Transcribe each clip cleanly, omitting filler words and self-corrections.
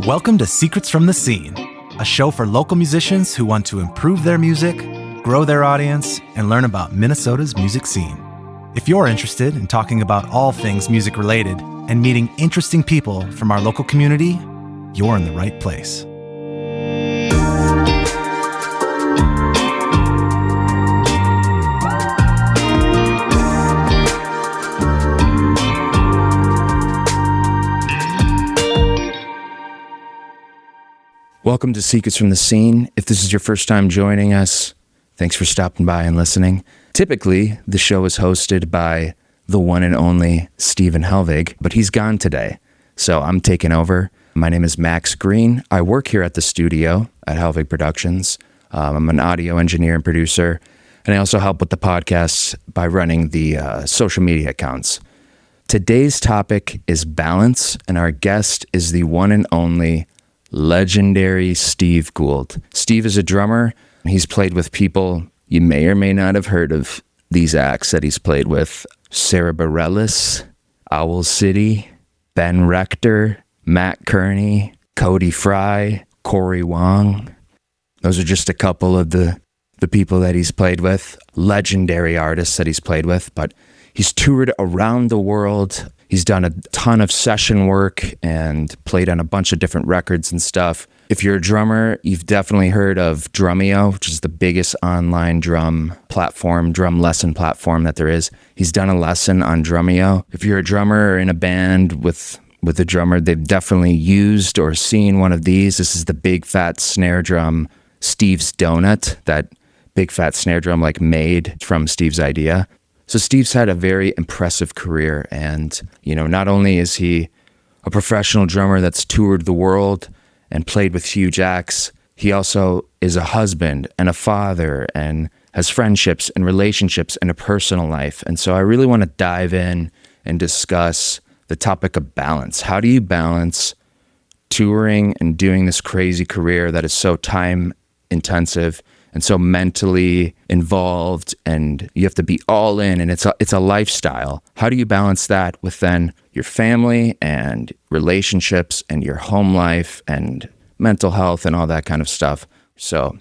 Welcome to Secrets from the Scene, a show for local musicians who want to improve their music, grow their audience, and learn about Minnesota's music scene. If you're interested in talking about all things music related and meeting interesting people from our local community, you're in the right place. Welcome to Secrets from the Scene. If this is your first time joining us, thanks for stopping by and listening. Typically, the show is hosted by the one and only Steven Helvig, but he's gone today, so I'm taking over. My name is Max Greene. I work here at the studio at Helvig Productions. I'm an audio engineer and producer, and I also help with the podcasts by running the social media accounts. Today's topic is balance, and our guest is the one and only legendary Steve Goold. Steve is a drummer. He's played with people you may or may not have heard of. These acts that he's played with: Sara Bareilles, Owl City, Ben Rector, Matt Kearney, Cody Fry, Corey Wong. Those are just a couple of the people that he's played with, legendary artists that he's played with, but he's toured around the world. He's done a ton of session work and played on a bunch of different records and stuff. If you're a drummer, you've definitely heard of Drumeo, which is the biggest online drum lesson platform that there is. He's done a lesson on Drumeo. If you're a drummer or in a band with a drummer, they've definitely used or seen one of these. This is the big fat snare drum, Steve's Donut, that big fat snare drum made from Steve's idea. So Steve's had a very impressive career, and not only is he a professional drummer that's toured the world and played with huge acts, he also is a husband and a father and has friendships and relationships and a personal life. And so I really want to dive in and discuss the topic of balance. How do you balance touring and doing this crazy career that is so time intensive and so mentally involved, and you have to be all in, and it's a lifestyle? How do you balance that with then your family and relationships and your home life and mental health and all that kind of stuff? So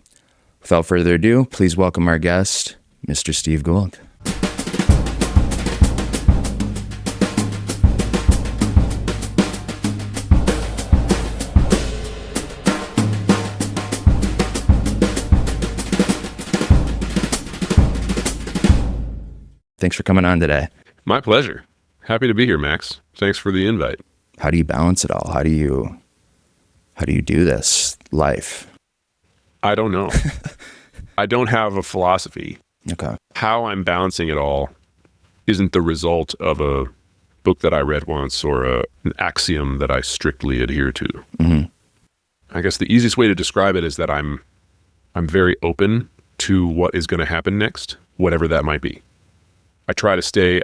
without further ado, please welcome our guest, Mr. Steve Goold. Thanks for coming on today. My pleasure. Happy to be here, Max. Thanks for the invite. How do you balance it all? How do you do this life? I don't know. I don't have a philosophy. Okay. How I'm balancing it all isn't the result of a book that I read once or an axiom that I strictly adhere to. Mm-hmm. I guess the easiest way to describe it is that I'm very open to what is going to happen next, whatever that might be. I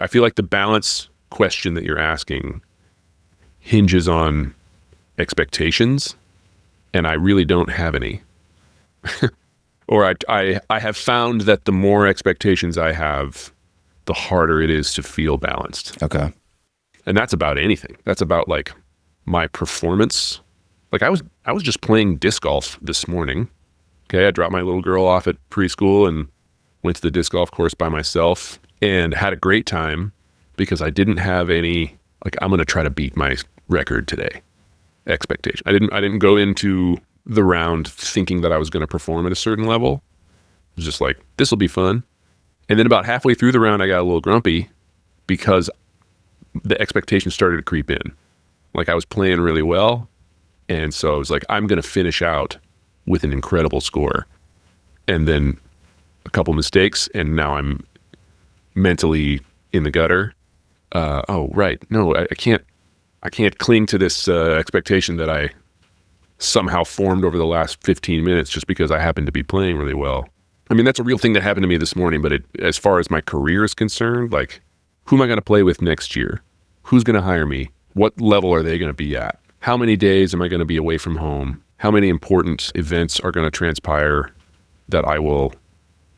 feel like the balance question that you're asking hinges on expectations, and I really don't have any. Or I have found that the more expectations I have, the harder it is to feel balanced. Okay. And that's about anything. That's about my performance. I was just playing disc golf this morning. Okay, I dropped my little girl off at preschool and went to the disc golf course by myself and had a great time because I didn't have any, I'm going to try to beat my record today expectation. I didn't go into the round thinking that I was going to perform at a certain level. It was just this will be fun. And then about halfway through the round, I got a little grumpy because the expectations started to creep in. I was playing really well. And so I was I'm going to finish out with an incredible score. And then a couple mistakes, and now I'm mentally in the gutter. Oh, right. No, I can't cling to this expectation that I somehow formed over the last 15 minutes just because I happen to be playing really well. I mean, that's a real thing that happened to me this morning, but as far as my career is concerned, who am I going to play with next year? Who's going to hire me? What level are they going to be at? How many days am I going to be away from home? How many important events are going to transpire that I will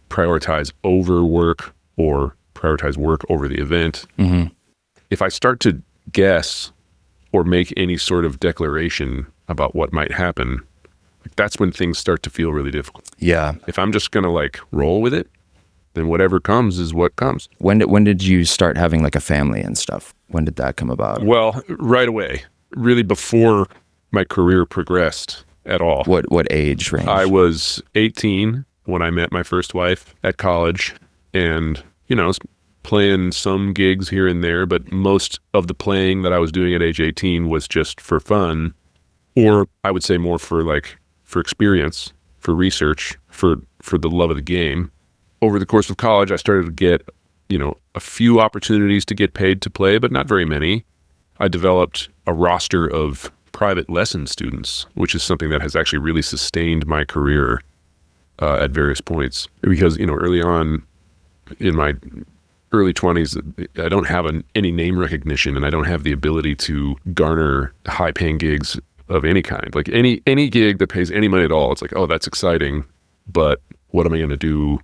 prioritize over work or prioritize work over the event? Mm-hmm. If I start to guess or make any sort of declaration about what might happen, like, that's when things start to feel really difficult. Yeah. If I'm just gonna like roll with it, then whatever comes is what comes. When did you start having like a family and stuff? When did that come about? Well, right away, really before my career progressed at all. What age range? I was 18 when I met my first wife at college, and I was playing some gigs here and there, but most of the playing that I was doing at age 18 was just for fun, or I would say more for experience, for research, for the love of the game. Over the course of college, I started to get, a few opportunities to get paid to play, but not very many. I developed a roster of private lesson students, which is something that has actually really sustained my career at various points. Because, early on in my early 20s, I don't have any name recognition, and I don't have the ability to garner high-paying gigs of any kind. Like any gig that pays any money at all, it's like, oh, that's exciting, but what am I going to do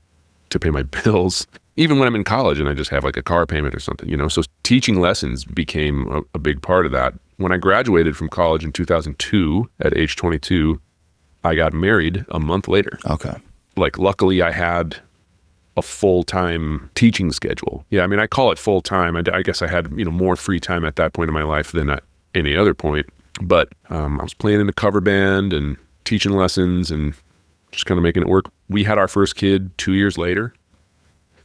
to pay my bills? Even when I'm in college and I just have like a car payment or something, so teaching lessons became a big part of that. When I graduated from college in 2002 at age 22, I got married a month later. Okay. Like, luckily I had a full-time teaching schedule. Yeah, I mean, I call it full-time. I guess I had, more free time at that point in my life than at any other point. But I was playing in a cover band and teaching lessons and just kind of making it work. We had our first kid 2 years later.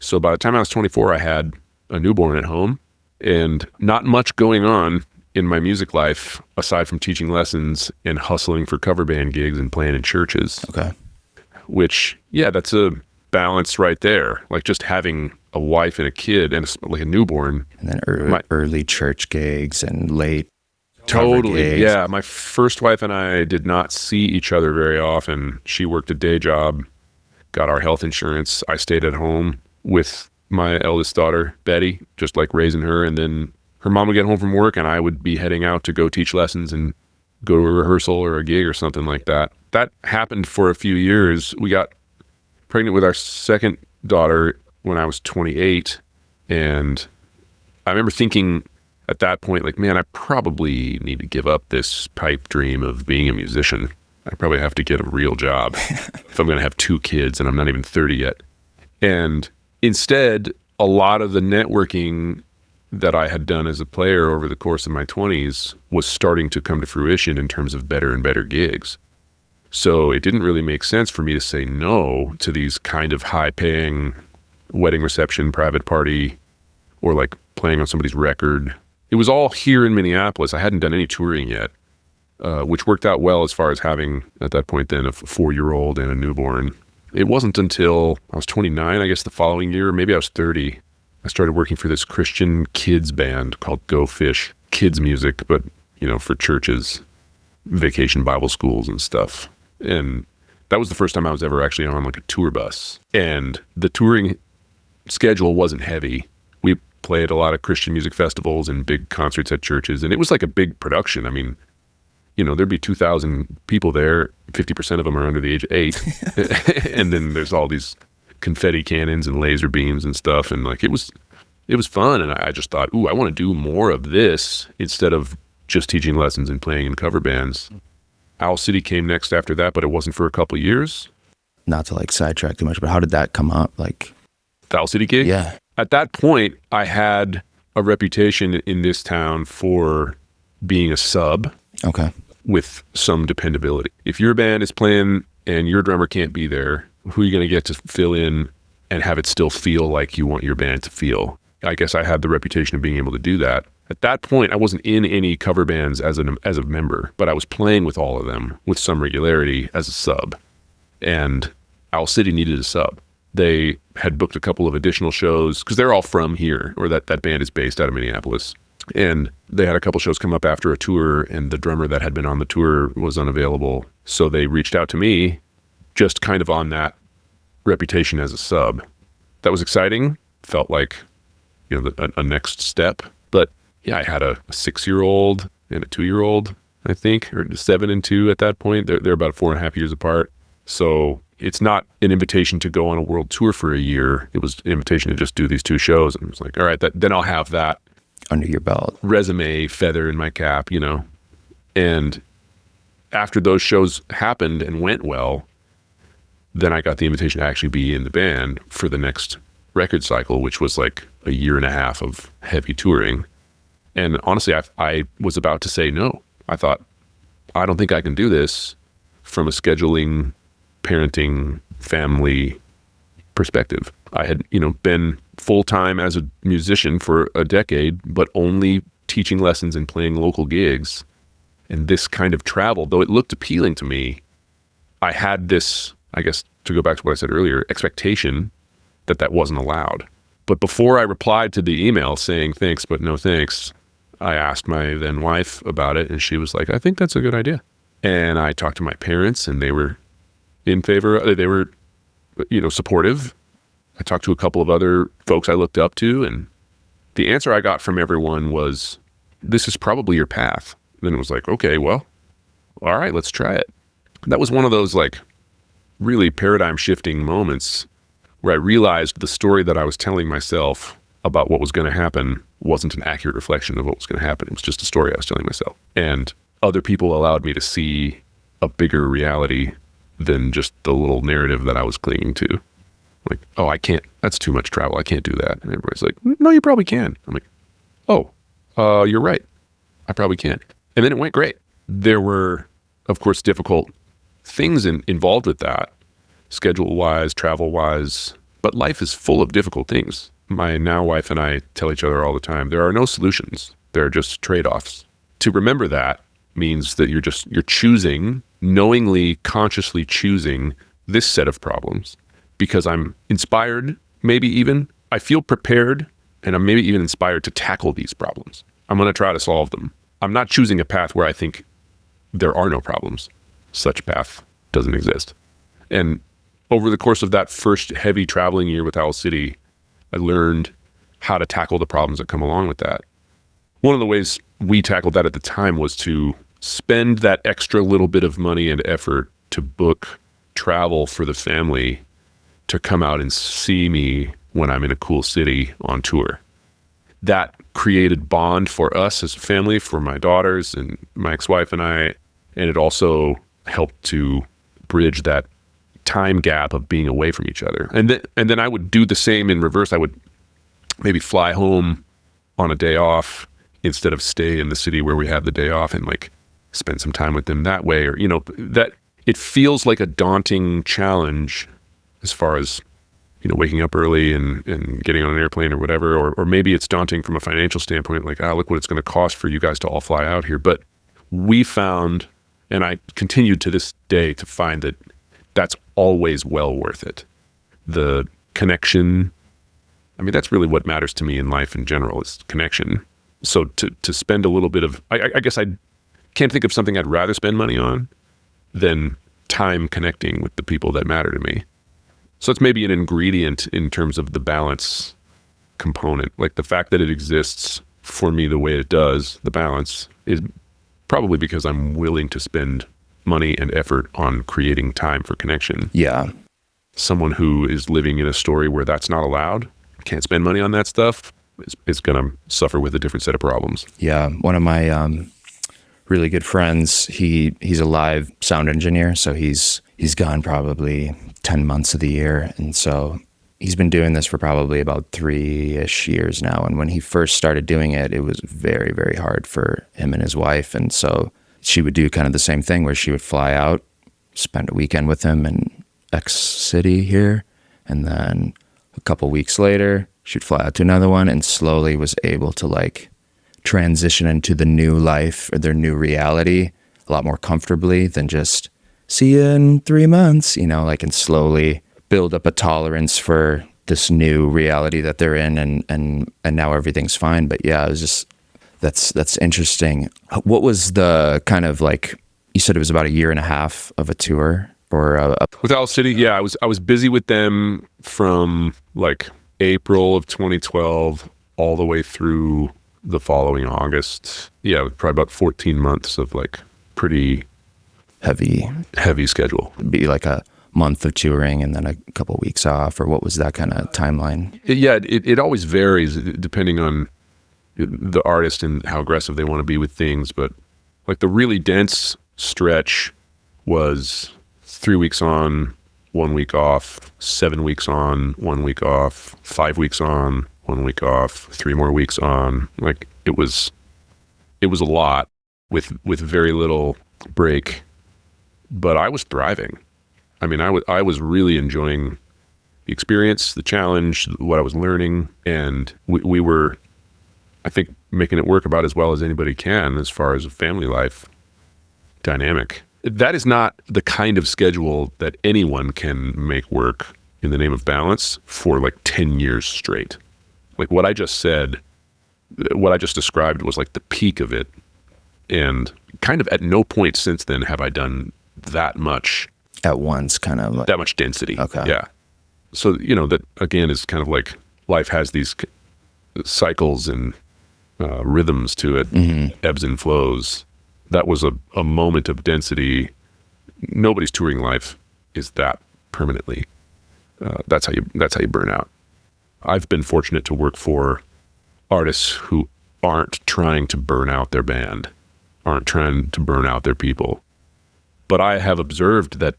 So by the time I was 24, I had a newborn at home, and not much going on in my music life aside from teaching lessons and hustling for cover band gigs and playing in churches. Okay. Which, yeah, that's a balance right there. Like, just having a wife and a kid and like a newborn. And then early church gigs and late Totally. gigs. Yeah. My first wife and I did not see each other very often. She worked a day job, got our health insurance. I stayed at home with my eldest daughter, Betty, just like raising her. And then her mom would get home from work and I would be heading out to go teach lessons and go to a rehearsal or a gig or something like that. That happened for a few years. We got pregnant with our second daughter when I was 28. And I remember thinking at that point, like, man, I probably need to give up this pipe dream of being a musician. I probably have to get a real job if I'm going to have 2 kids and I'm not even 30 yet. And instead, a lot of the networking that I had done as a player over the course of my 20s was starting to come to fruition in terms of better and better gigs. So it didn't really make sense for me to say no to these kind of high-paying wedding reception, private party, or like playing on somebody's record. It was all here in Minneapolis. I hadn't done any touring yet, which worked out well as far as having, at that point then, a 4-year-old and a newborn. It wasn't until I was 29, I guess the following year, maybe I was 30, I started working for this Christian kids band called Go Fish, kids music, but, for churches, vacation Bible schools and stuff. And that was the first time I was ever actually on like a tour bus. And the touring schedule wasn't heavy. We played a lot of Christian music festivals and big concerts at churches, and it was like a big production. I mean, there'd be 2,000 people there. 50% of them are under the age of 8. And then there's all these confetti cannons and laser beams and stuff. And like, it was fun. And I just thought, ooh, I want to do more of this instead of just teaching lessons and playing in cover bands. Owl City came next after that, but it wasn't for a couple of years. Not to like sidetrack too much, but how did that come up? Like the Owl City gig? Yeah. At that point, I had a reputation in this town for being a sub. Okay. With some dependability. If your band is playing and your drummer can't be there, who are you going to get to fill in and have it still feel like you want your band to feel? I guess I had the reputation of being able to do that. At that point, I wasn't in any cover bands as a member, but I was playing with all of them with some regularity as a sub. And Owl City needed a sub. They had booked a couple of additional shows because they're all from here, or that band is based out of Minneapolis. And they had a couple shows come up after a tour, and the drummer that had been on the tour was unavailable. So they reached out to me just kind of on that reputation as a sub. That was exciting. Felt like, a next step. But yeah, I had a 6-year-old and a 2-year-old, I think, or 7 and 2 at that point. They're about 4.5 years apart. So it's not an invitation to go on a world tour for a year. It was an invitation to just do these 2 shows. And I was like, all right, then I'll have that under your belt resume feather in my cap, And after those shows happened and went well, then I got the invitation to actually be in the band for the next record cycle, which was like a year and a half of heavy touring. And honestly, I was about to say no. I thought, I don't think I can do this from a scheduling, parenting, family perspective. I had, been full-time as a musician for a decade, but only teaching lessons and playing local gigs. And this kind of travel, though it looked appealing to me, I had this, I guess, to go back to what I said earlier, expectation that wasn't allowed. But before I replied to the email saying thanks, but no thanks, I asked my then wife about it, and she was like, I think that's a good idea. And I talked to my parents, and they were in favor. They were, supportive. I talked to a couple of other folks I looked up to, and the answer I got from everyone was, this is probably your path. Then it was like, okay, well, all right, let's try it. That was one of those like really paradigm shifting moments where I realized the story that I was telling myself about what was going to happen wasn't an accurate reflection of what was going to happen. It was just a story I was telling myself. And other people allowed me to see a bigger reality than just the little narrative that I was clinging to. Like, oh, I can't, that's too much travel. I can't do that. And everybody's like, no, you probably can. I'm like, oh, you're right. I probably can. And then it went great. There were, of course, difficult things involved with that, schedule-wise, travel-wise, but life is full of difficult things. My now wife and I tell each other all the time, there are no solutions. There are just trade-offs. To remember that means that you're choosing, knowingly, consciously choosing this set of problems because I'm inspired, maybe even, I feel prepared, and I'm maybe even inspired to tackle these problems. I'm going to try to solve them. I'm not choosing a path where I think there are no problems. Such a path doesn't exist. And over the course of that first heavy traveling year with Owl City, I learned how to tackle the problems that come along with that. One of the ways we tackled that at the time was to spend that extra little bit of money and effort to book travel for the family to come out and see me when I'm in a cool city on tour. That created bond for us as a family, for my daughters and my ex-wife and I, and it also helped to bridge that time gap of being away from each other. And then I would do the same in reverse. I would maybe fly home on a day off instead of stay in the city where we have the day off and like spend some time with them that way. Or, that it feels like a daunting challenge as far as, waking up early and getting on an airplane or whatever, or maybe it's daunting from a financial standpoint, like, look what it's going to cost for you guys to all fly out here. But we found, and I continue to this day to find that that's always well worth it. The connection, that's really what matters to me in life in general, is connection. So to spend a little bit of, I guess I can't think of something I'd rather spend money on than time connecting with the people that matter to me. So it's maybe an ingredient in terms of the balance component. Like the fact that it exists for me the way it does, the balance, is probably because I'm willing to spend money and effort on creating time for connection. Yeah. Someone who is living in a story where that's not allowed, can't spend money on that stuff, is going to suffer with a different set of problems. Yeah. One of my really good friends, he's a live sound engineer, so he's gone probably 10 months of the year. And so he's been doing this for probably about 3-ish years now. And when he first started doing it, it was very, very hard for him and his wife. And so she would do kind of the same thing where she would fly out, spend a weekend with him in X city here. And then a couple weeks later, she'd fly out to another one and slowly was able to like transition into the new life or their new reality a lot more comfortably than just see you in 3 months, and slowly build up a tolerance for this new reality that they're in, and now everything's fine. But yeah, it was just, that's interesting. What was the kind of like, you said it was about a year and a half of a tour or with Owl City? Yeah, I was busy with them from like April of 2012 all the way through the following August. Yeah, probably about 14 months of like pretty heavy schedule. It'd be like a month of touring and then a couple weeks off, or what was that kind of timeline? It always varies depending on the artist and how aggressive they want to be with things. But like the really dense stretch was 3 weeks on, 1 week off, 7 weeks on, 1 week off, 5 weeks on, 1 week off, 3 more weeks on. Like it was a lot with very little break, but I was thriving. I mean, I was really enjoying the experience, the challenge, what I was learning, and we were, I think, making it work about as well as anybody can as far as a family life dynamic. That is not the kind of schedule that anyone can make work in the name of balance for like 10 years straight. Like what I just said, what I just described was like the peak of it. And kind of at no point since then have I done that much. At once, kind of like... That much density. Okay. Yeah. So, you know, that again is kind of like life has these cycles and rhythms to it, ebbs and flows. That was a moment of density. Nobody's touring life is that permanently. That's how you burn out. I've been fortunate to work for artists who aren't trying to burn out their band, aren't trying to burn out their people. But I have observed that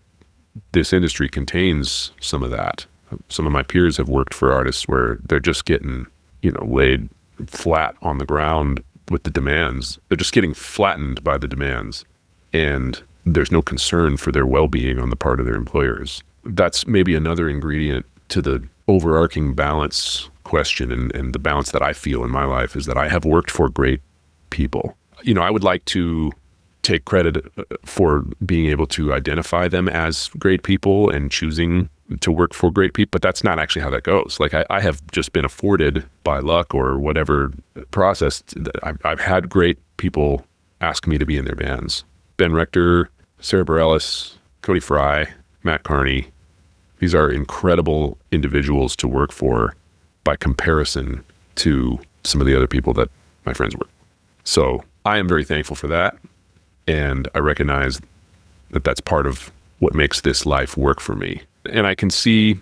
this industry contains some of that. Some of my peers have worked for artists where they're just getting, you know, laid flat on the ground with the demands. They're just getting flattened by the demands. And there's no concern for their well-being on the part of their employers. That's maybe another ingredient to the overarching balance question and the balance that I feel in my life is that I have worked for great people. You know, I would like to take credit for being able to identify them as great people and choosing to work for great people, but that's not actually how that goes. Like I have just been afforded by luck or whatever process. I've had great people ask me to be in their bands. Ben Rector, Sara Bareilles, Cody Fry, Matt Carney. These are incredible individuals to work for by comparison to some of the other people that my friends work. So I am very thankful for that. And I recognize that that's part of what makes this life work for me. And I can see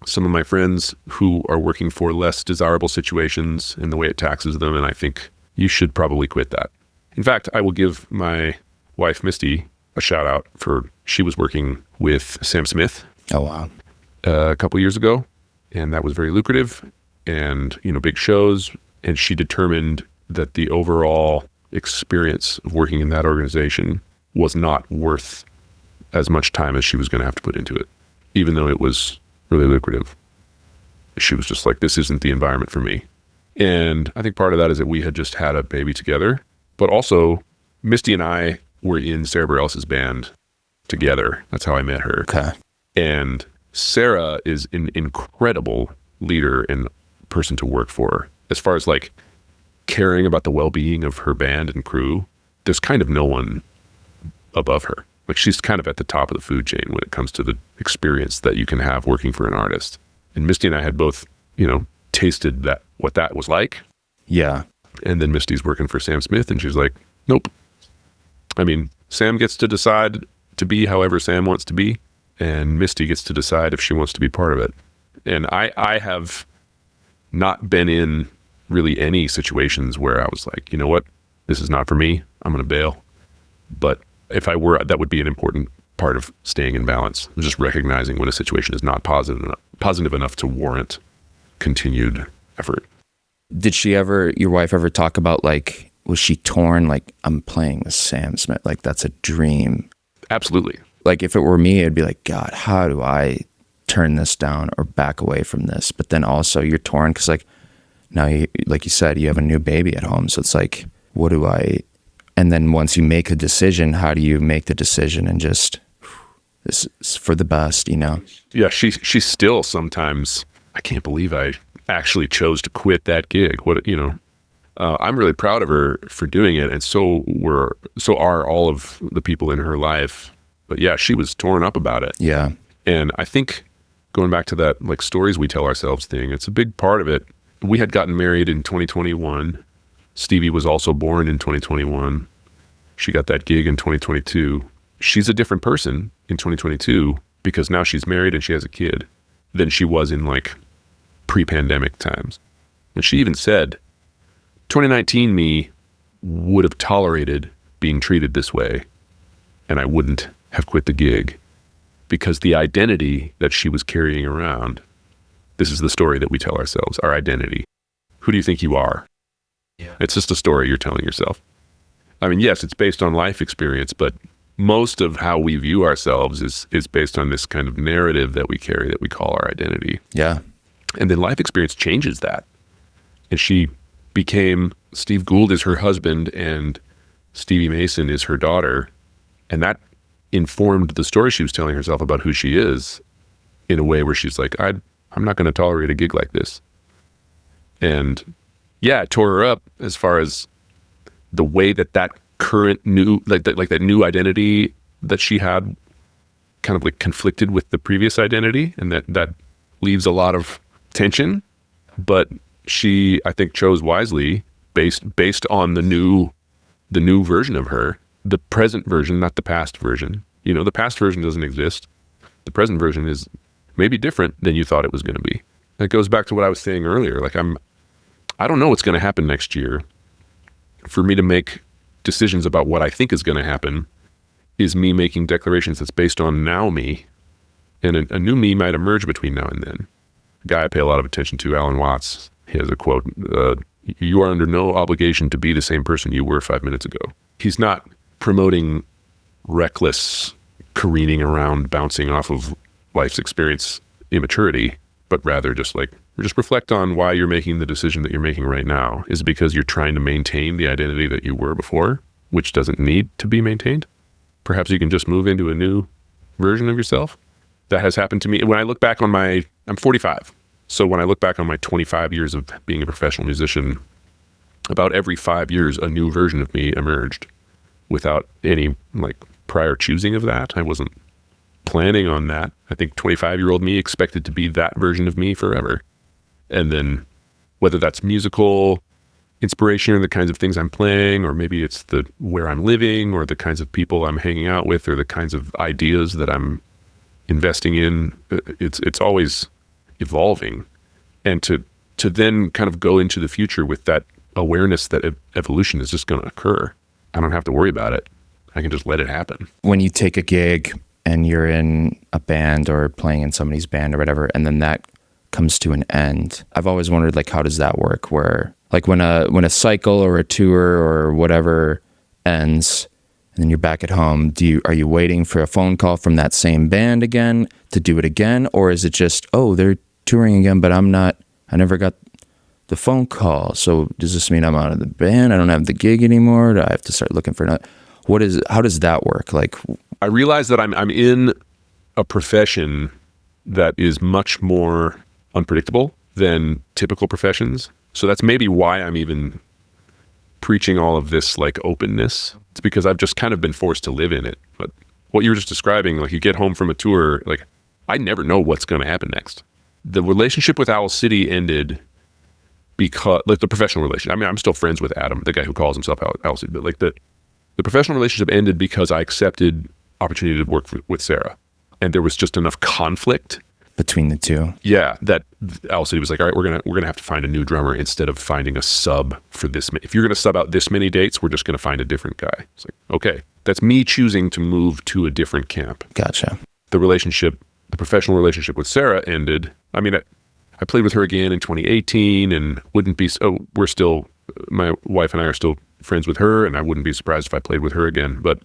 some of my friends who are working for less desirable situations and the way it taxes them. And I think you should probably quit that. In fact, I will give my wife, Misty, a shout out for she was working with Sam Smith. Oh, wow. A couple years ago. And that was very lucrative and, you know, big shows. And she determined that the overall experience of working in that organization was not worth as much time as she was going to have to put into it, even though it was really lucrative. She was just like, this isn't the environment for me. And I think part of that is that we had just had a baby together, but also Misty and I were in Sara Bareilles' band together. That's how I met her. Okay. And Sara is an incredible leader and person to work for. As far as like caring about the well-being of her band and crew, there's kind of no one above her. Like she's kind of at the top of the food chain when it comes to the experience that you can have working for an artist. And Misty and I had both, you know, tasted that, what that was like. Yeah. And then Misty's working for Sam Smith and she's like, nope. I mean, Sam gets to decide to be however Sam wants to be, and Misty gets to decide if she wants to be part of it. And I have not been in really any situations where I was like, you know what, this is not for me, I'm going to bail. But if I were, that would be an important part of staying in balance, just recognizing when a situation is not positive enough to warrant continued effort. Did your wife ever talk about, like, was she torn, like, I'm playing with Sam Smith, like that's a dream? Absolutely. Like if it were me, I'd be like, God, how do I turn this down or back away from this? But then also you're torn because like now, like you said, you have a new baby at home. So it's like, what do I, and then once you make a decision, how do you make the decision and just, this is for the best, you know? Yeah, she's still sometimes, I can't believe I actually chose to quit that gig. What, you know, I'm really proud of her for doing it. And so are all of the people in her life. But yeah, she was torn up about it. Yeah. And I think going back to that, like, stories we tell ourselves thing, it's a big part of it. We had gotten married in 2021. Stevie was also born in 2021. She got that gig in 2022. She's a different person in 2022 because now she's married and she has a kid than she was in like pre-pandemic times. And she even said, 2019 me would have tolerated being treated this way and I wouldn't have quit the gig because the identity that she was carrying around, this is the story that we tell ourselves, our identity. Who do you think you are? Yeah. It's just a story you're telling yourself. I mean, yes, it's based on life experience, but most of how we view ourselves is based on this kind of narrative that we carry that we call our identity. Yeah. And then life experience changes that. And she became, Steve Goold is her husband and Stevie Mason is her daughter. And that informed the story she was telling herself about who she is in a way where she's like, I'm not going to tolerate a gig like this. And yeah, it tore her up as far as the way that current new, like that new identity that she had kind of like conflicted with the previous identity, and that leaves a lot of tension. But she, I think, chose wisely based on the new version of her, the present version, not the past version. You know, the past version doesn't exist. The present version is maybe different than you thought it was going to be. It goes back to what I was saying earlier. Like I don't know what's going to happen next year. For me to make decisions about what I think is going to happen is me making declarations that's based on now me, and a new me might emerge between now and then. A guy I pay a lot of attention to, Alan Watts, he has a quote, you are under no obligation to be the same person you were 5 minutes ago. He's not promoting reckless careening around, bouncing off of life's experience immaturity, but rather just reflect on why you're making the decision that you're making right now. Is it because you're trying to maintain the identity that you were before, which doesn't need to be maintained? Perhaps you can just move into a new version of yourself. That has happened to me. When I look back on I'm 45. So when I look back on my 25 years of being a professional musician, about every 5 years, a new version of me emerged without any prior choosing of that. I wasn't planning on that. I think 25-year-old me expected to be that version of me forever. And then whether that's musical inspiration or the kinds of things I'm playing, or maybe it's where I'm living or the kinds of people I'm hanging out with or the kinds of ideas that I'm investing in, it's always evolving. And to then kind of go into the future with that awareness that evolution is just going to occur. I don't have to worry about it. I can just let it happen. When you take a gig and you're in a band or playing in somebody's band or whatever, and then that comes to an end, I've always wondered, how does that work? Where, when a cycle or a tour or whatever ends, and then you're back at home, are you waiting for a phone call from that same band again to do it again? Or is it just, oh, they're touring again, but I never got the phone call. So does this mean I'm out of the band? I don't have the gig anymore? Do I have to start looking for another? How does that work? I realize that I'm in a profession that is much more unpredictable than typical professions. So that's maybe why I'm even preaching all of this openness. It's because I've just kind of been forced to live in it. But what you were just describing, you get home from a tour, I never know what's going to happen next. The relationship with Owl City ended because, the professional relationship. I mean, I'm still friends with Adam, the guy who calls himself Owl City, but the professional relationship ended because I accepted opportunity to work with Sara. And there was just enough conflict between the two. Yeah, that Owl City was like, all right, we're gonna have to find a new drummer instead of finding a sub for this. If you're gonna sub out this many dates, we're just gonna find a different guy. It's like, okay, that's me choosing to move to a different camp. Gotcha. The professional relationship with Sara ended. I mean, I played with her again in 2018, and my wife and I are still friends with her, and I wouldn't be surprised if I played with her again. But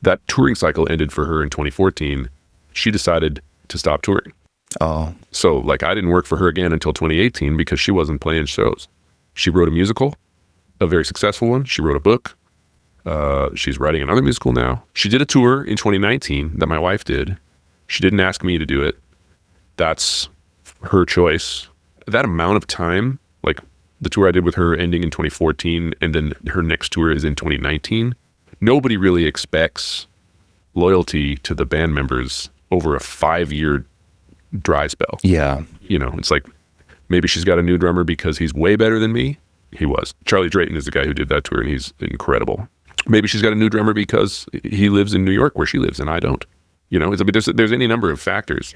that touring cycle ended for her in 2014. She decided to stop touring. Oh. So I didn't work for her again until 2018 because she wasn't playing shows. She wrote a musical, a very successful one. She wrote a book. She's writing another musical now. She did a tour in 2019 that my wife did. She didn't ask me to do it. That's her choice. That amount of time, the tour I did with her ending in 2014, and then her next tour is in 2019. Nobody really expects loyalty to the band members over a 5-year dry spell. Yeah. It's maybe she's got a new drummer because he's way better than me. He was. Charlie Drayton is the guy who did that tour, and he's incredible. Maybe she's got a new drummer because he lives in New York where she lives and I don't. There's any number of factors.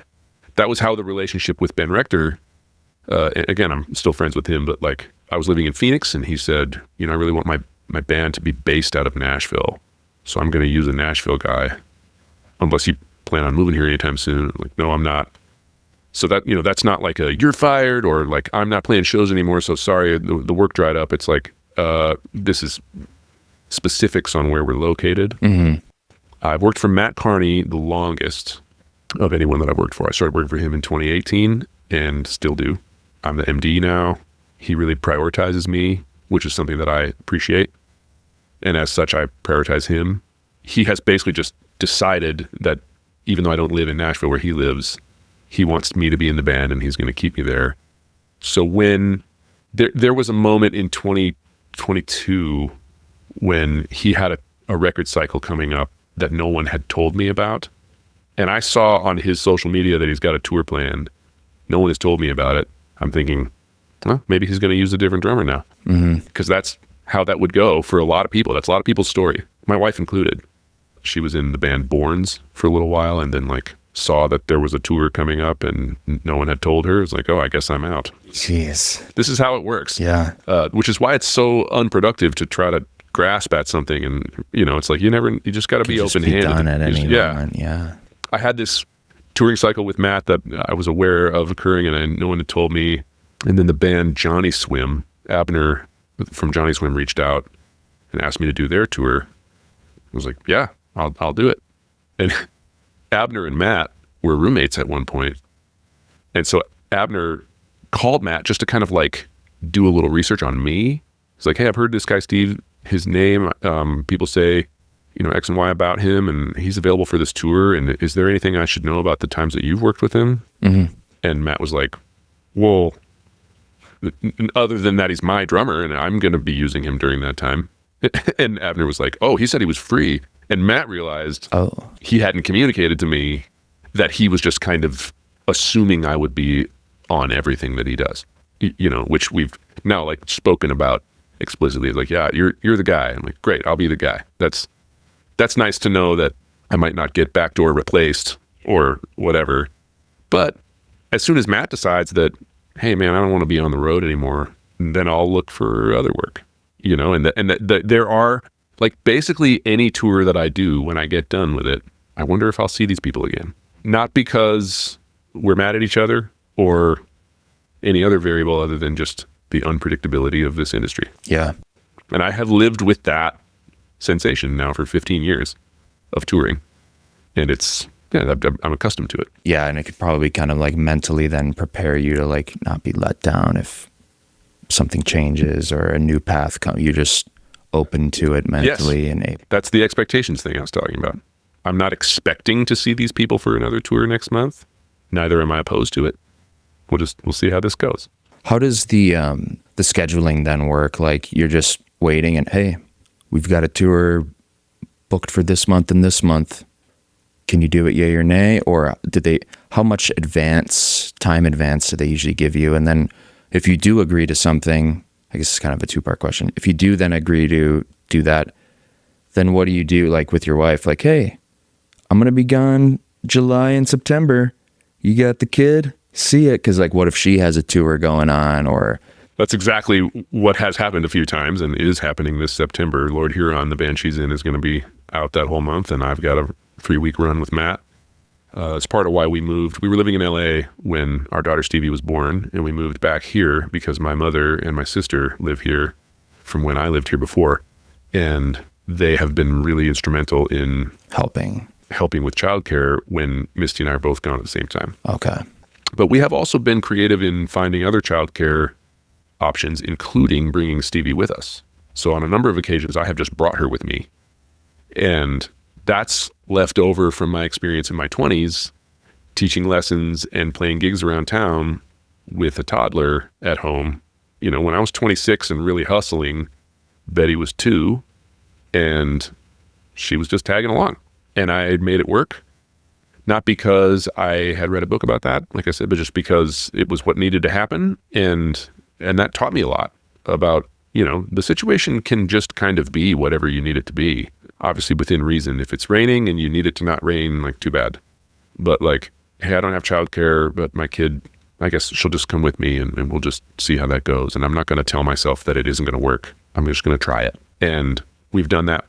That was how the relationship with Ben Rector, again, I'm still friends with him, but I was living in Phoenix and he said, I really want my band to be based out of Nashville. so I'm going to use a Nashville guy unless you plan on moving here anytime soon. I'm like, no, I'm not. So that, that's not like a you're fired or like I'm not playing shows anymore, so sorry, the work dried up. It's like this is specifics on where we're located. I've worked for Matt Carney the longest of anyone that I've worked for. I started working for him in 2018 and still do. I'm the MD now. He really prioritizes me, which is something that I appreciate. And as such, I prioritize him. He has basically just decided that even though I don't live in Nashville where he lives, he wants me to be in the band and he's going to keep me there. So when there was a moment in 2022 when he had a record cycle coming up that no one had told me about. And I saw on his social media that he's got a tour planned. No one has told me about it. I'm thinking, well, maybe he's going to use a different drummer now. Because that's how that would go for a lot of people. That's a lot of people's story. My wife included. She was in the band Borns for a little while and then like saw that there was a tour coming up and no one had told her. It was like, oh, I guess I'm out. Jeez. This is how it works. Yeah. Which is why it's so unproductive to try to grasp at something. And, it's like you just got to be open-handed. Done at any moment. Yeah. I had this touring cycle with Matt that I was aware of occurring and no one had told me. And then the band Johnny Swim, Abner from Johnny Swim reached out and asked me to do their tour. I was like, yeah, I'll do it. And Abner and Matt were roommates at one point. And so Abner called Matt just to kind of like do a little research on me. He's like, hey, I've heard this guy, Steve, his name, people say, X and Y about him and he's available for this tour. And is there anything I should know about the times that you've worked with him? And Matt was like, well, other than that, he's my drummer and I'm going to be using him during that time. And Abner was like, oh, he said he was free. And Matt realized he hadn't communicated to me that he was just kind of assuming I would be on everything that he does, which we've now like spoken about explicitly. It's like, yeah, you're the guy. I'm like, great, I'll be the guy. That's nice to know that I might not get backdoor replaced or whatever. But as soon as Matt decides that, hey man, I don't want to be on the road anymore, then I'll look for other work, and there are like basically any tour that I do when I get done with it, I wonder if I'll see these people again. Not because we're mad at each other or any other variable other than just the unpredictability of this industry. Yeah. And I have lived with that sensation now for 15 years of touring. And I'm accustomed to it. Yeah, and it could probably kind of like mentally then prepare you to like not be let down if something changes or a new path comes. You're just open to it mentally. Yes. And that's the expectations thing I was talking about. I'm not expecting to see these people for another tour next month. Neither am I opposed to it. We'll see how this goes. How does the scheduling then work? Like you're just waiting and hey, we've got a tour booked for this month and this month. Can you do it, yay or nay? Or how much time advance do they usually give you? And then if you do agree to something, I guess it's kind of a two-part question. If you do then agree to do that, then what do you do like with your wife? Like, hey, I'm going to be gone July and September. You got the kid? See it? Because like, what if she has a tour going on or... That's exactly what has happened a few times and is happening this September. Lord Huron, the band she's in, is going to be out that whole month, and I've got a 3-week run with Matt. It's part of why we moved. We were living in LA when our daughter Stevie was born, and we moved back here because my mother and my sister live here from when I lived here before. And they have been really instrumental in helping with childcare when Misty and I are both gone at the same time. Okay. But we have also been creative in finding other childcare options, including bringing Stevie with us. So on a number of occasions, I have just brought her with me. And that's left over from my experience in my 20s, teaching lessons and playing gigs around town with a toddler at home. When I was 26 and really hustling, Betty was 2 and she was just tagging along. And I had made it work. Not because I had read a book about that, like I said, but just because it was what needed to happen. And that taught me a lot about, the situation can just kind of be whatever you need it to be. Obviously within reason. If it's raining and you need it to not rain, like too bad. But like, hey, I don't have childcare, but my kid, I guess she'll just come with me and we'll just see how that goes. And I'm not going to tell myself that it isn't going to work. I'm just going to try it. And we've done that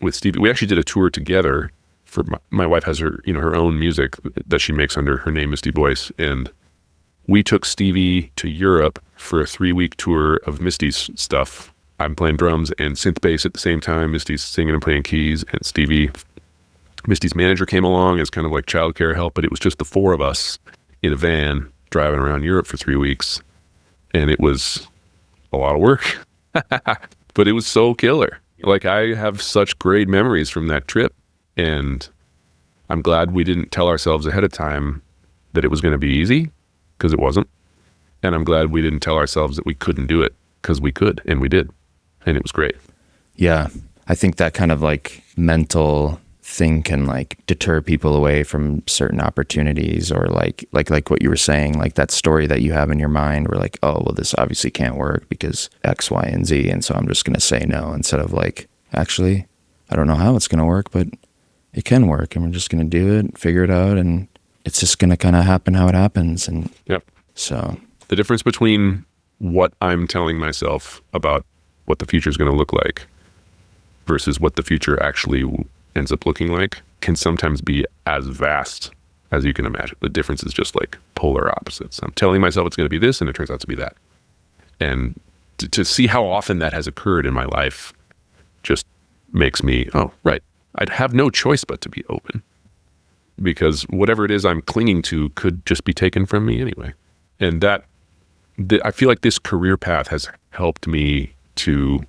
with Stevie. We actually did a tour together. For my wife has her own music that she makes under her name, Misty Voice, and we took Stevie to Europe for a 3-week tour of Misty's stuff. I'm playing drums and synth bass at the same time. Misty's singing and playing keys, and Misty's manager came along as kind of like childcare help, but it was just the 4 of us in a van driving around Europe for 3 weeks, and it was a lot of work, but it was so killer. Like, I have such great memories from that trip, and I'm glad we didn't tell ourselves ahead of time that it was going to be easy, because it wasn't. And I'm glad we didn't tell ourselves that we couldn't do it, because we could, and we did. And it was great. Yeah. I think that kind of like mental thing can like deter people away from certain opportunities, or like what you were saying, like that story that you have in your mind where like, oh, well, this obviously can't work because X, Y, and Z. And so I'm just going to say no, instead of like, actually, I don't know how it's going to work, but it can work, and we're just going to do it, figure it out, and it's just going to kind of happen how it happens. And yep. So the difference between what I'm telling myself about what the future is going to look like versus what the future actually ends up looking like can sometimes be as vast as you can imagine. The difference is just like polar opposites. I'm telling myself it's going to be this, and it turns out to be that. And to see how often that has occurred in my life just makes me, oh, right, I'd have no choice but to be open, because whatever it is I'm clinging to could just be taken from me anyway. And I feel like this career path has helped me to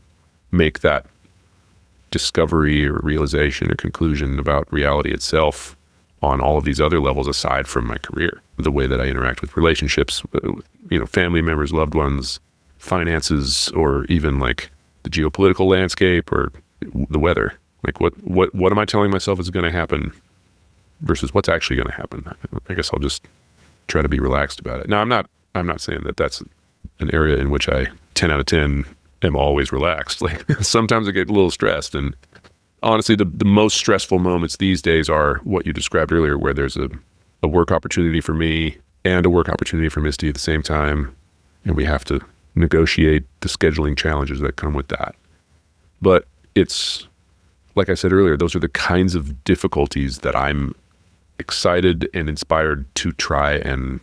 make that discovery or realization or conclusion about reality itself on all of these other levels aside from my career. The way that I interact with relationships, family members, loved ones, finances, or even like the geopolitical landscape or the weather. Like what am I telling myself is going to happen versus what's actually going to happen? I guess I'll just try to be relaxed about it. Now, I'm not saying that that's an area in which I 10 out of 10 am always relaxed. Like, sometimes I get a little stressed, and honestly, the most stressful moments these days are what you described earlier, where there's a work opportunity for me and a work opportunity for Misty at the same time, and we have to negotiate the scheduling challenges that come with that. But it's, like I said earlier, those are the kinds of difficulties that I'm excited and inspired to try and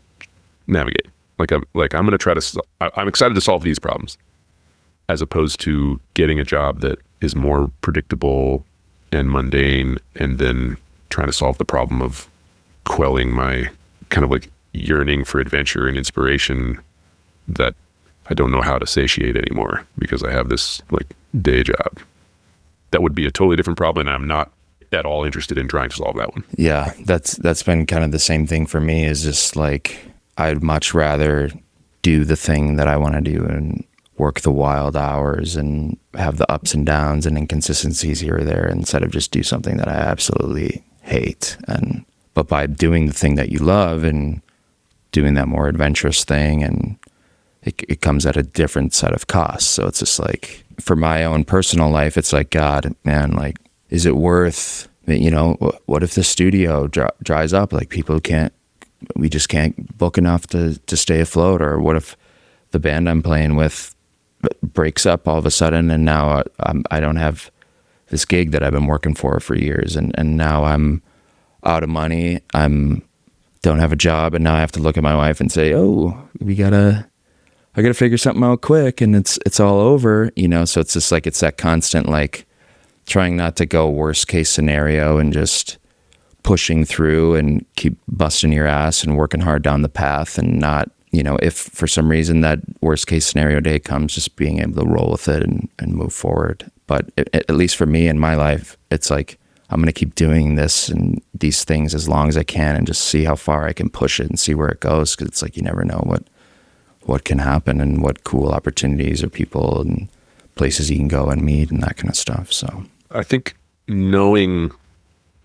navigate. I'm going to try to, I'm excited to solve these problems, as opposed to getting a job that is more predictable and mundane, and then trying to solve the problem of quelling my kind of like yearning for adventure and inspiration that I don't know how to satiate anymore because I have this like day job. That would be a totally different problem, and I'm not at all interested in trying to solve that one. Yeah, that's been kind of the same thing for me, is just like, I'd much rather do the thing that I want to do and work the wild hours and have the ups and downs and inconsistencies here or there, instead of just do something that I absolutely hate. But by doing the thing that you love and doing that more adventurous thing, and it comes at a different set of costs. So it's just like, for my own personal life, it's like, God, man, like, is it worth, what if the studio dries up? Like, we just can't book enough to stay afloat? Or what if the band I'm playing with breaks up all of a sudden, and now I don't have this gig that I've been working for years, and now I'm out of money, don't have a job, and now I have to look at my wife and say, oh, I gotta figure something out quick, and it's all over, so it's just like, it's that constant, like, trying not to go worst case scenario and just pushing through and keep busting your ass and working hard down the path, and not, if for some reason that worst case scenario day comes, just being able to roll with it and move forward. But at least for me in my life, it's like, I'm going to keep doing this and these things as long as I can, and just see how far I can push it and see where it goes. Cause it's like, you never know what can happen and what cool opportunities or people and places you can go and meet and that kind of stuff. So I think knowing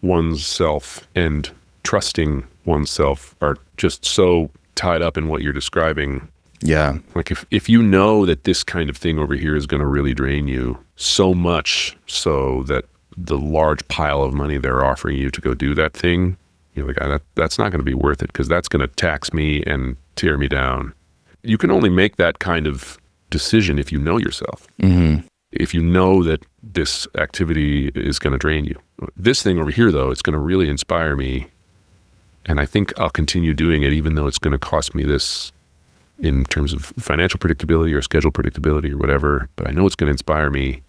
oneself and trusting oneself are just so tied up in what you're describing. Yeah. Like if you know that this kind of thing over here is going to really drain you so much so that the large pile of money they're offering you to go do that thing, you're like, that's not going to be worth it, because that's going to tax me and tear me down. You can only make that kind of decision if you know yourself. Mm-hmm. if you know that this activity is going to drain you. This thing over here, though, it's going to really inspire me. And I think I'll continue doing it, even though it's going to cost me this in terms of financial predictability or schedule predictability or whatever. But I know it's going to inspire me.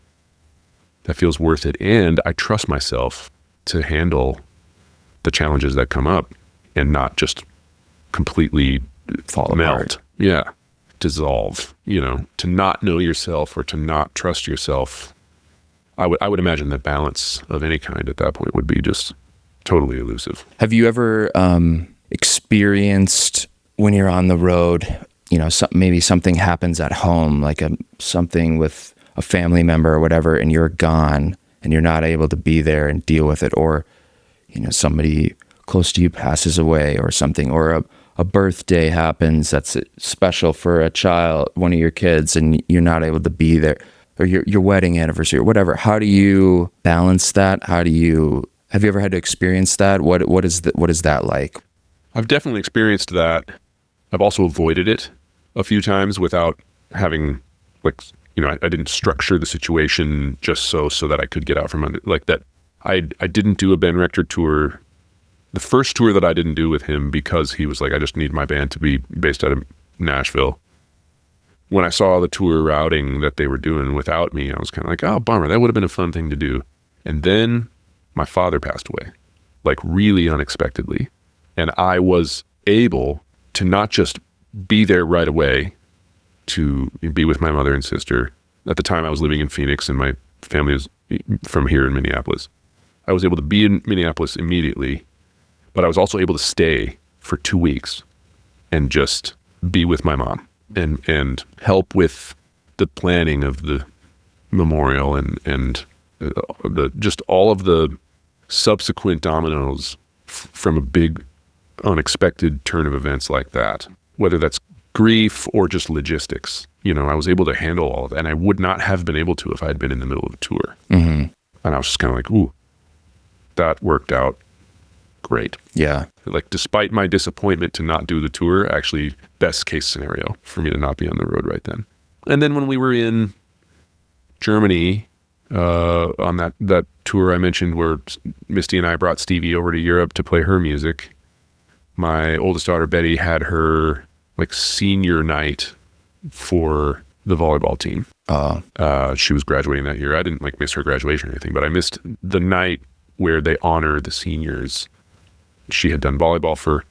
That feels worth it. And I trust myself to handle the challenges that come up and not just completely Fall melt. apart. Yeah. Dissolve, to not know yourself or to not trust yourself. I would imagine that balance of any kind at that point would be just totally elusive. Have you ever experienced when you're on the road, maybe something happens at home, like something with a family member or whatever, and you're gone and you're not able to be there and deal with it, or, somebody close to you passes away or something, or a birthday happens that's special for a child, one of your kids, and you're not able to be there, or your wedding anniversary or whatever. How do you balance that? Have you ever had to experience that? What is that like? I've definitely experienced that. I've also avoided it a few times without having, I didn't structure the situation just so that I could get out from under, like that. I didn't do a Ben Rector tour. The first tour that I didn't do with him because he was like, I just need my band to be based out of Nashville. When I saw the tour routing that they were doing without me, I was kind of like, oh, bummer. That would have been a fun thing to do. And then my father passed away, like really unexpectedly. And I was able to not just be there right away to be with my mother and sister. At the time I was living in Phoenix and my family was from here in Minneapolis. I was able to be in Minneapolis immediately, but I was also able to stay for 2 weeks and just be with my mom and help with the planning of the memorial and just all of the subsequent dominoes from a big unexpected turn of events like that, whether that's grief or just logistics. I was able to handle all of that, and I would not have been able to if I had been in the middle of a tour. Mm-hmm. And I was just kind of like, ooh, that worked out great. Yeah. Like, despite my disappointment to not do the tour, actually best case scenario for me to not be on the road right then. And then when we were in Germany, on that tour I mentioned where Misty and I brought Stevie over to Europe to play her music, my oldest daughter Betty had her senior night for the volleyball team. She was graduating that year. I didn't miss her graduation or anything, but I missed the night where they honor the seniors. She had done volleyball for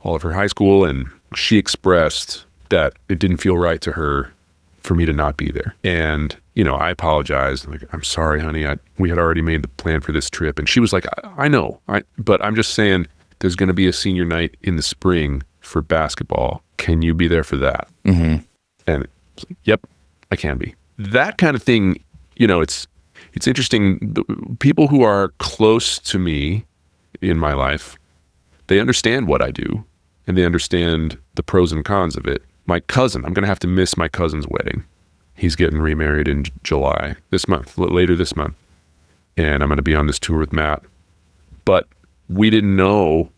all of her high school, and she expressed that it didn't feel right to her for me to not be there. And, I apologized. I'm sorry, honey. We had already made the plan for this trip. And she was like, I know, but I'm just saying there's going to be a senior night in the spring for basketball. Can you be there for that? Mm-hmm. And yep, I can be. That kind of thing, it's interesting. The people who are close to me in my life, they understand what I do and they understand the pros and cons of it. My cousin, I'm going to have to miss my cousin's wedding. He's getting remarried in July later this month. And I'm going to be on this tour with Matt. But we didn't know,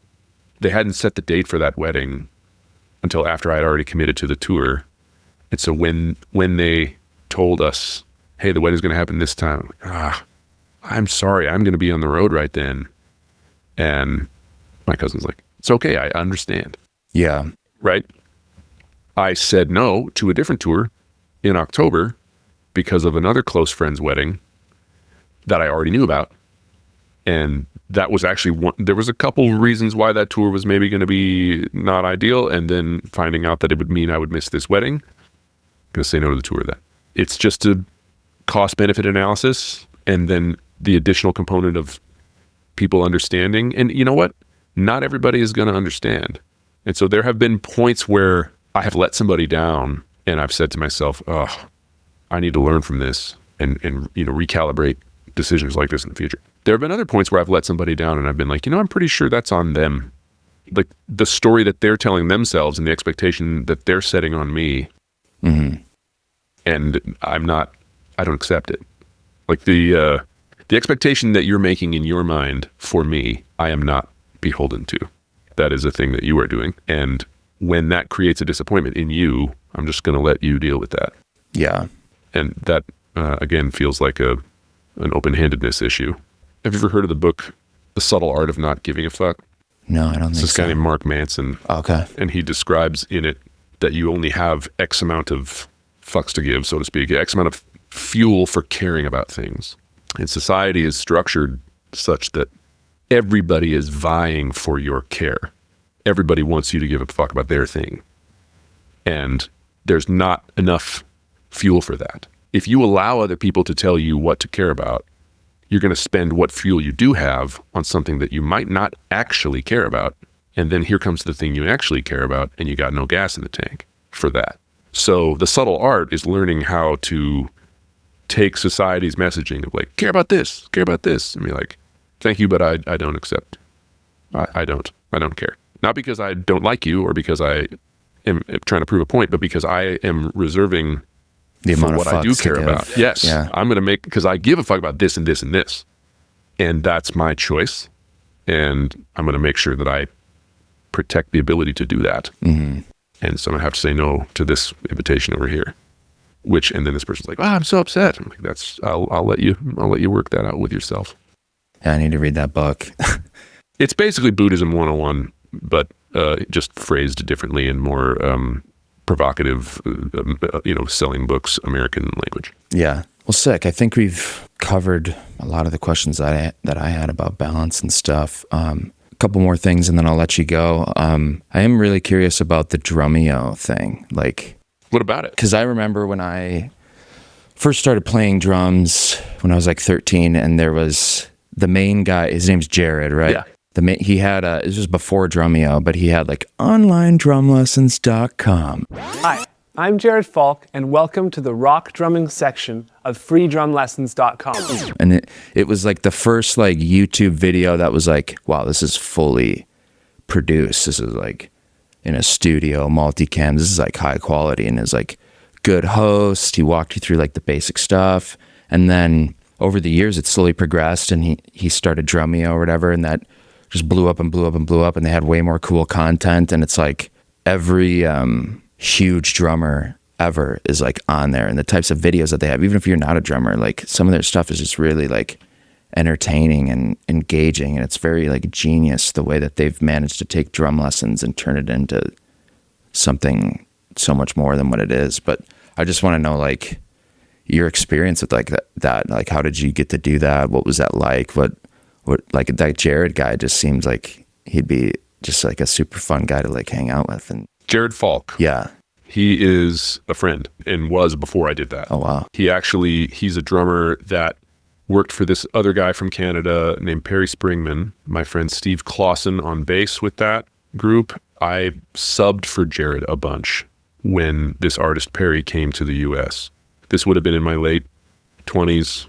they hadn't set the date for that wedding until after I'd already committed to the tour. And so when they told us, hey, the wedding's going to happen this time, I'm sorry, I'm going to be on the road right then. And my cousin's like, it's okay, I understand. Yeah. Right? I said no to a different tour in October because of another close friend's wedding that I already knew about. And that was actually there was a couple reasons why that tour was maybe going to be not ideal. And then finding out that it would mean I would miss this wedding, I'm going to say no to the tour then. It's just a cost benefit analysis. And then the additional component of people understanding. And you know what? Not everybody is going to understand. And so there have been points where I have let somebody down and I've said to myself, I need to learn from this and recalibrate decisions like this in the future. There have been other points where I've let somebody down and I've been like, I'm pretty sure that's on them. Like the story that they're telling themselves and the expectation that they're setting on me. Mm-hmm. And I don't accept it. Like the expectation that you're making in your mind for me, I am not beholden to. That is a thing that you are doing. And when that creates a disappointment in you, I'm just going to let you deal with that. Yeah. And that again, feels like an open-handedness issue. Have you ever heard of the book, The Subtle Art of Not Giving a Fuck? No, I don't think so. This guy named Mark Manson. Okay. And he describes in it that you only have X amount of fucks to give, so to speak, X amount of fuel for caring about things. And society is structured such that everybody is vying for your care. Everybody wants you to give a fuck about their thing. And there's not enough fuel for that. If you allow other people to tell you what to care about, you're going to spend what fuel you do have on something that you might not actually care about. And then here comes the thing you actually care about, and you got no gas in the tank for that. So the subtle art is learning how to take society's messaging of like, care about this, and be like, thank you, but I don't accept. I don't care. Not because I don't like you or because I am trying to prove a point, but because I am reserving the for amount what of I do fucks to care give. about. Yes. Yeah. I'm going to make, because I give a fuck about this and this and this. And that's my choice. And I'm going to make sure that I protect the ability to do that. Mm-hmm. And so I'm going to have to say no to this invitation over here. And then this person's like, I'm so upset. I'm like, I'll let you work that out with yourself. Yeah, I need to read that book. It's basically Buddhism 101, but just phrased differently and more provocative, selling books, American language. Yeah. Well, sick. I think we've covered a lot of the questions that I had about balance and stuff. A couple more things and then I'll let you go. I am really curious about the Drumeo thing. Like, what about it? Because I remember when I first started playing drums when I was like 13, and there was the main guy, his name's Jared, right? Yeah. He had it was before Drumeo, but he had like onlinedrumlessons.com. Hi, I'm Jared Falk, and welcome to the rock drumming section of freedrumlessons.com. And it was like the first like YouTube video that was like, wow, this is fully produced. This is like in a studio, multicam. This is like high quality, and it's like good host. He walked you through like the basic stuff. And then over the years, it slowly progressed, and he started Drumeo or whatever, and that just blew up and blew up and blew up, and they had way more cool content. And it's like every huge drummer ever is like on there, and the types of videos that they have, even if you're not a drummer, like some of their stuff is just really like entertaining and engaging, and it's very like genius the way that they've managed to take drum lessons and turn it into something so much more than what it is. But I just want to know like your experience with like that, like how did you get to do that? What was that like? What like that Jared guy just seems like he'd be just like a super fun guy to like hang out with. And Jared Falk. yeah, he is a friend and was before I did that. Oh wow. He's a drummer that worked for this other guy from Canada named Perry Springman, my friend Steve Clausen on bass with that group. I subbed for Jared a bunch when this artist Perry came to the US. This would have been in my late 20s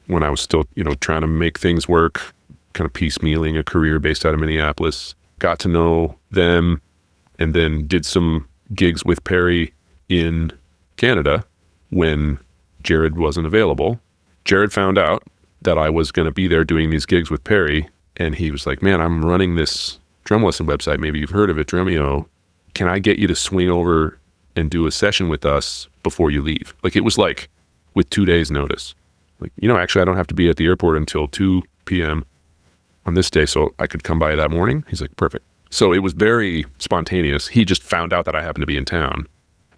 when I was still, trying to make things work, kind of piecemealing a career based out of Minneapolis. Got to know them and then did some gigs with Perry in Canada when Jared wasn't available. Jared found out that I was going to be there doing these gigs with Perry, and he was like, man, I'm running this drum lesson website. Maybe you've heard of it, Drumeo. Can I get you to swing over and do a session with us before you leave? Like, it was like with 2 days notice. Like, actually, I don't have to be at the airport until 2 p.m. on this day, so I could come by that morning. He's like, perfect. So it was very spontaneous. He just found out that I happened to be in town.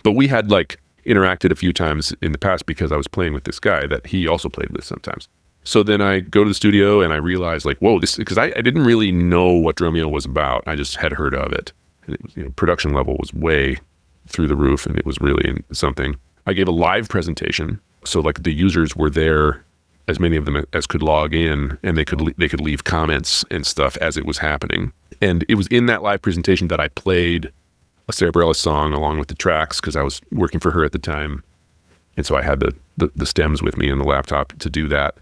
But we had like interacted a few times in the past because I was playing with this guy that he also played with sometimes. So then I go to the studio and I realized like, whoa, because I didn't really know what Drumeo was about. I just had heard of it. And it was, production level was way through the roof, and it was really something. I gave a live presentation. So like the users were there, as many of them as could log in, and they could leave comments and stuff as it was happening. And it was in that live presentation that I played a Sara Bareilles song along with the tracks, because I was working for her at the time. And so I had the stems with me in the laptop to do that.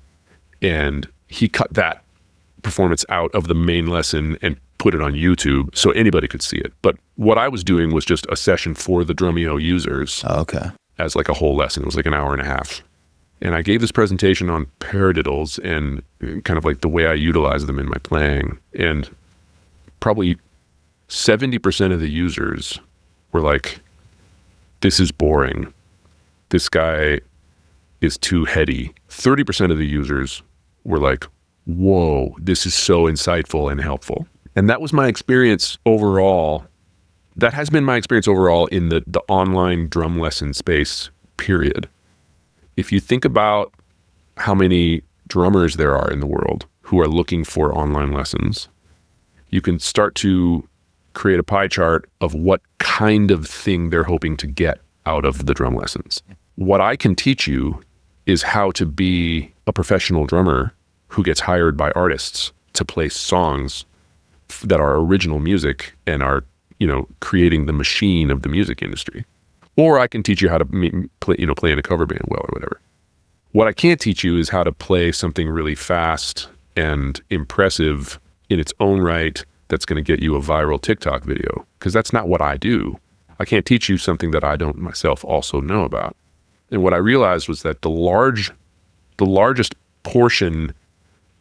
And he cut that performance out of the main lesson and put it on YouTube so anybody could see it. But what I was doing was just a session for the Drumeo users. Oh, okay. As like a whole lesson. It was like an hour and a half. And I gave this presentation on paradiddles and kind of like the way I utilize them in my playing. And probably 70% of the users were like, this is boring. This guy is too heady. 30% of the users were like, whoa, this is so insightful and helpful. And that was my experience overall. That has been my experience overall in the online drum lesson space, period. If you think about how many drummers there are in the world who are looking for online lessons, you can start to create a pie chart of what kind of thing they're hoping to get out of the drum lessons. What I can teach you is how to be a professional drummer who gets hired by artists to play songs that are original music and are, creating the machine of the music industry. Or I can teach you how to play in a cover band well or whatever. What I can't teach you is how to play something really fast and impressive in its own right that's going to get you a viral TikTok video, because that's not what I do. I can't teach you something that I don't myself also know about. And what I realized was that the largest portion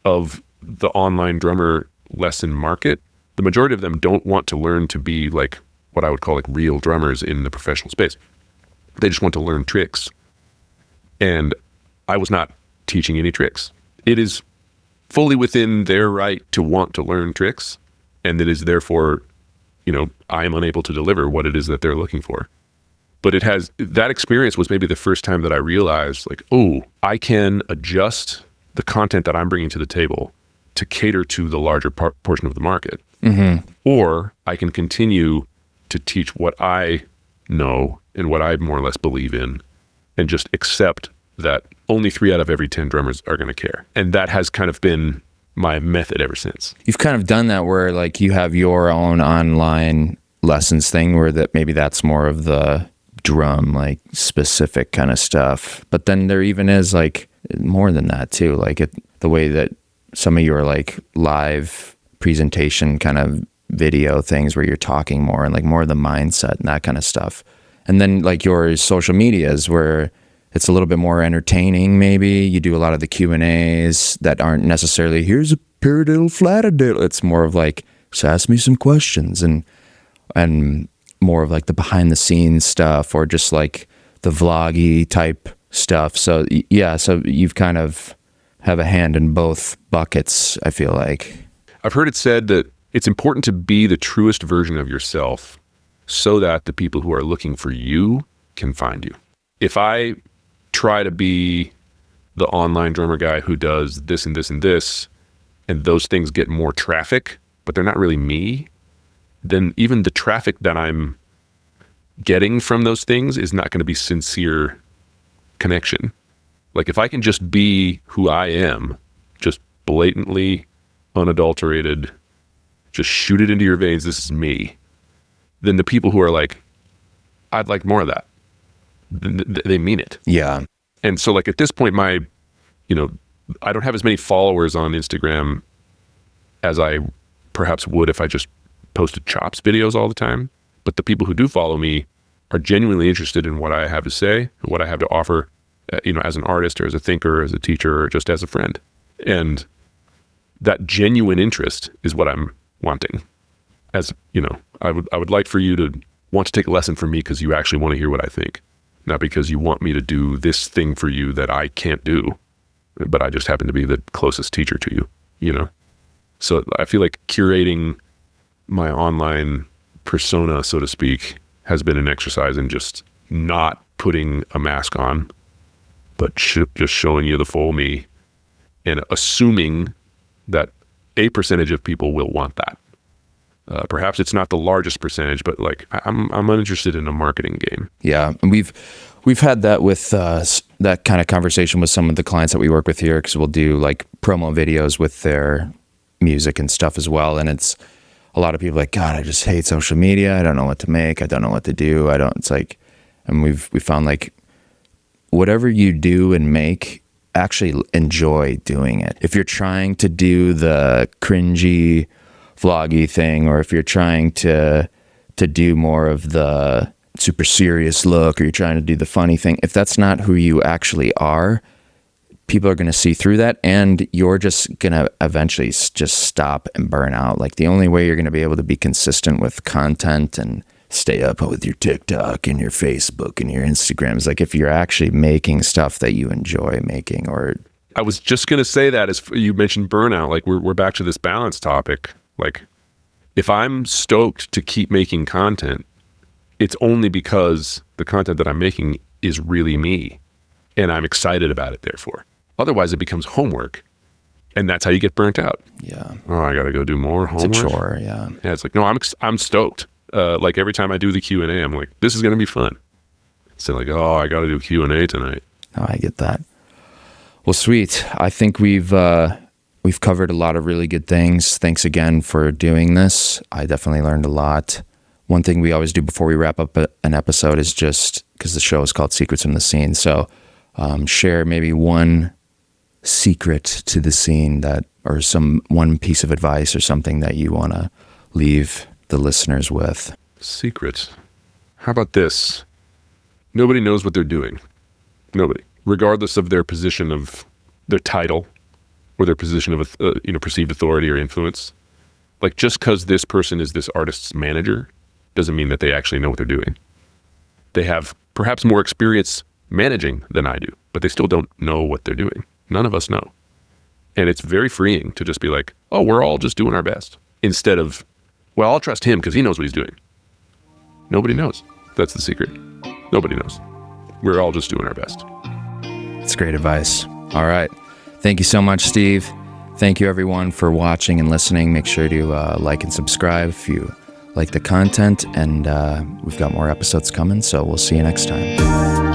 of the online drummer lesson market, the majority of them don't want to learn to be like what I would call like real drummers in the professional space. They just want to learn tricks. And I was not teaching any tricks. It is fully within their right to want to learn tricks. And it is therefore, I am unable to deliver what it is that they're looking for. But that experience was maybe the first time that I realized like, oh, I can adjust the content that I'm bringing to the table to cater to the larger portion of the market. Mm-hmm. Or I can continue to teach what I know and what I more or less believe in and just accept that only 3 out of every 10 drummers are going to care. And that has kind of been my method ever since. You've kind of done that where like you have your own online lessons thing where that maybe that's more of the drum like specific kind of stuff. But then there even is like more than that too. Like the way that some of your like live presentation kind of video things where you're talking more and like more of the mindset and that kind of stuff. And then like your social medias where it's a little bit more entertaining maybe. You do a lot of the Q&As that aren't necessarily, here's a paradiddle, flatadiddle. It's more of like, just ask me some questions and more of like the behind the scenes stuff or just like the vloggy type stuff. So yeah, so you've kind of have a hand in both buckets, I feel like. I've heard it said that it's important to be the truest version of yourself so that the people who are looking for you can find you. If I try to be the online drummer guy who does this and this and this, and those things get more traffic, but they're not really me, then even the traffic that I'm getting from those things is not going to be sincere connection. Like if I can just be who I am, just blatantly, unadulterated, just shoot it into your veins, this is me, then the people who are like, I'd like more of that, they mean it. Yeah. And so like at this point, I don't have as many followers on Instagram as I perhaps would if I just posted chops videos all the time. But the people who do follow me are genuinely interested in what I have to say, what I have to offer, as an artist or as a thinker, or as a teacher, or just as a friend. And that genuine interest is what I'm wanting. As I would like for you to want to take a lesson from me because you actually want to hear what I think, not because you want me to do this thing for you that I can't do, but I just happen to be the closest teacher to you, So I feel like curating my online persona, so to speak, has been an exercise in just not putting a mask on, but just showing you the full me and assuming that a percentage of people will want that. Perhaps it's not the largest percentage, but like I'm uninterested in a marketing game. Yeah, and we've had that with that kind of conversation with some of the clients that we work with here, because we'll do like promo videos with their music and stuff as well. And it's a lot of people like, God, I just hate social media. I don't know what to make. I don't know what to do. It's like, and we found like whatever you do and make, actually enjoy doing it. If you're trying to do the cringy vloggy thing, or if you're trying to do more of the super serious look, or you're trying to do the funny thing, if that's not who you actually are, people are going to see through that, and you're just going to eventually just stop and burn out. Like the only way you're going to be able to be consistent with content and stay up with your TikTok and your Facebook and your Instagram. It's like if you're actually making stuff that you enjoy making, or I was just going to say that as you mentioned burnout, like we're back to this balance topic. Like if I'm stoked to keep making content, it's only because the content that I'm making is really me and I'm excited about it, therefore. Otherwise it becomes homework and that's how you get burnt out. Yeah. Oh, I got to go do more homework. It's a chore, yeah. Yeah, it's like, no, I'm stoked. Like every time I do the Q&A, I'm like, this is going to be fun. So like, oh, I got to do Q&A tonight. Oh, I get that. Well, sweet. I think we've covered a lot of really good things. Thanks again for doing this. I definitely learned a lot. One thing we always do before we wrap up an episode is just, because the show is called Secrets from the Scene, so share maybe one secret to the scene that, or one piece of advice or something that you want to leave the listeners with. Secret. How about this? Nobody knows what they're doing. Nobody. Regardless of their position of their title or their position of perceived authority or influence. Like just because this person is this artist's manager doesn't mean that they actually know what they're doing. They have perhaps more experience managing than I do, but they still don't know what they're doing. None of us know. And it's very freeing to just be like, oh, we're all just doing our best. Instead of, well, I'll trust him because he knows what he's doing. Nobody knows. That's the secret. Nobody knows. We're all just doing our best. It's great advice. All right. Thank you so much, Steve. Thank you, everyone, for watching and listening. Make sure to like and subscribe if you like the content. And we've got more episodes coming, so we'll see you next time.